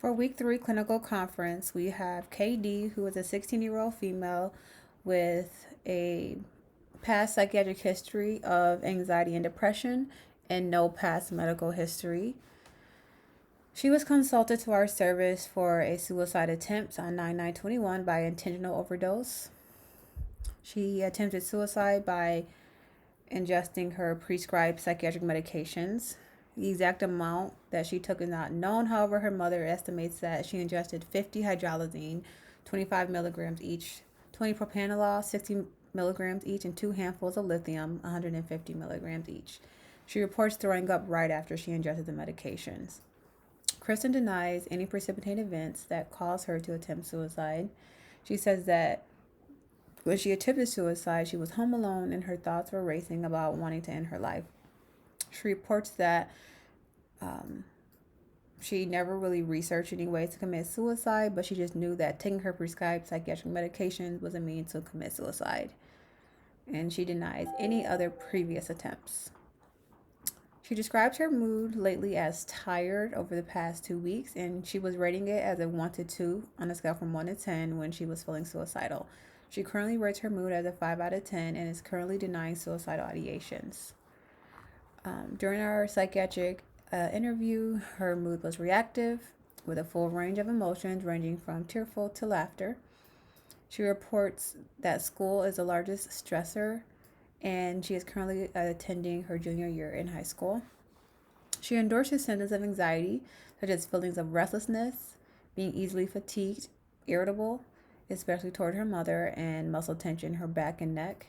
For week 3 clinical conference, we have KD, who is a 16-year-old female with a past psychiatric history of anxiety and depression and no past medical history. She was consulted to our service for a suicide attempt on 9/9/21 by intentional overdose. She attempted suicide by ingesting her prescribed psychiatric medications. The exact amount that she took is not known. However, her mother estimates that she ingested 50 hydralazine, 25 milligrams each, 20 propranolol, 60 milligrams each, and 2 handfuls of lithium, 150 milligrams each. She reports throwing up right after she ingested the medications. Kristen denies any precipitating events that caused her to attempt suicide. She says that when she attempted suicide, she was home alone and her thoughts were racing about wanting to end her life. She reports that she never really researched any ways to commit suicide, but she just knew that taking her prescribed psychiatric medications was a means to commit suicide. And she denies any other previous attempts. She describes her mood lately as tired over the past 2 weeks, and she was rating it as a 1 to 2 on a scale from 1 to 10 when she was feeling suicidal. She currently rates her mood as a 5 out of 10 and is currently denying suicidal ideations. During our psychiatric interview, her mood was reactive with a full range of emotions ranging from tearful to laughter. She reports that school is the largest stressor and she is currently attending her junior year in high school. She endorses symptoms of anxiety, such as feelings of restlessness, being easily fatigued, irritable, especially toward her mother, and muscle tension in her back and neck.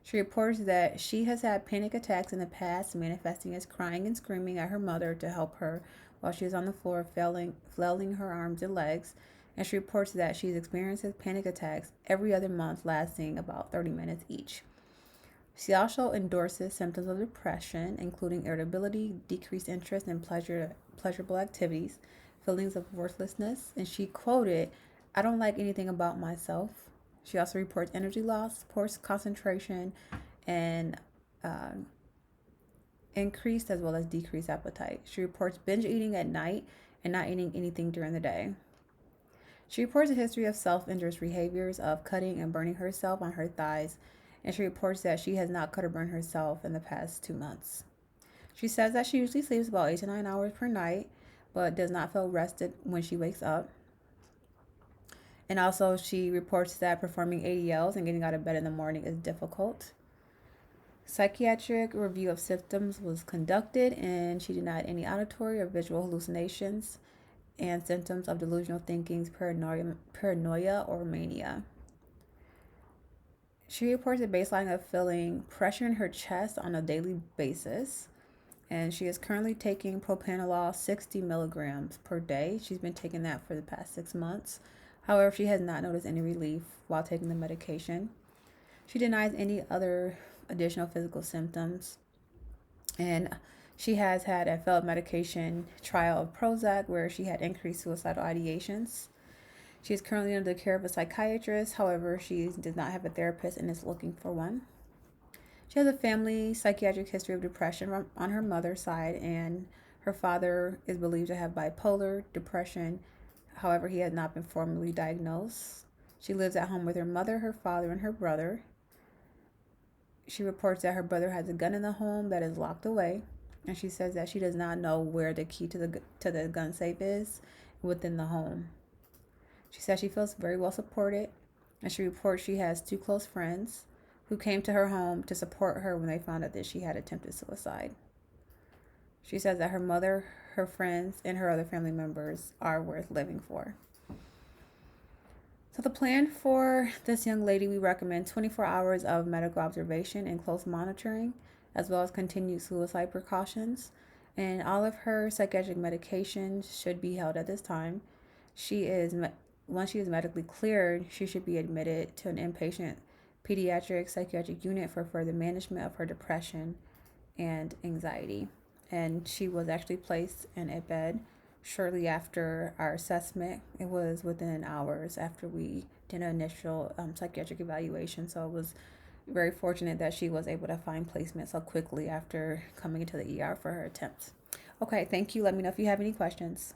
She reports that she has had panic attacks in the past, manifesting as crying and screaming at her mother to help her while she is on the floor, flailing her arms and legs. And she reports that she experiences panic attacks every other month, lasting about 30 minutes each. She also endorses symptoms of depression, including irritability, decreased interest in pleasurable activities, feelings of worthlessness, and she quoted, "I don't like anything about myself." She also reports energy loss, poor concentration, and increased as well as decreased appetite. She reports binge eating at night and not eating anything during the day. She reports a history of self-injurious behaviors of cutting and burning herself on her thighs, and she reports that she has not cut or burned herself in the past 2 months. She says that she usually sleeps about 8 to 9 hours per night, but does not feel rested when she wakes up. And also, she reports that performing ADLs and getting out of bed in the morning is difficult. Psychiatric review of symptoms was conducted, and she denied any auditory or visual hallucinations and symptoms of delusional thinking, paranoia or mania. She reports a baseline of feeling pressure in her chest on a daily basis, and she is currently taking propranolol 60 milligrams per day. She's been taking that for the past 6 months. However, she has not noticed any relief while taking the medication. She denies any other additional physical symptoms, and she has had a failed medication trial of Prozac where she had increased suicidal ideations. She is currently under the care of a psychiatrist. However, she does not have a therapist and is looking for one. She has a family psychiatric history of depression on her mother's side, and her father is believed to have bipolar depression. However, he has not been formally diagnosed. She lives at home with her mother, her father, and her brother. She reports that her brother has a gun in the home that is locked away, and she says that she does not know where the key to the gun safe is within the home. She says she feels very well supported, and she reports she has 2 close friends who came to her home to support her when they found out that she had attempted suicide. She says that her mother, her friends, and her other family members are worth living for. So the plan for this young lady, we recommend 24 hours of medical observation and close monitoring, as well as continued suicide precautions. And all of her psychiatric medications should be held at this time. Once she is medically cleared, she should be admitted to an inpatient pediatric psychiatric unit for further management of her depression and anxiety. And she was actually placed in a bed shortly after our assessment. It was within hours after we did an initial psychiatric evaluation. So it was very fortunate that she was able to find placement so quickly after coming into the ER for her attempts. Okay, thank you. Let me know if you have any questions.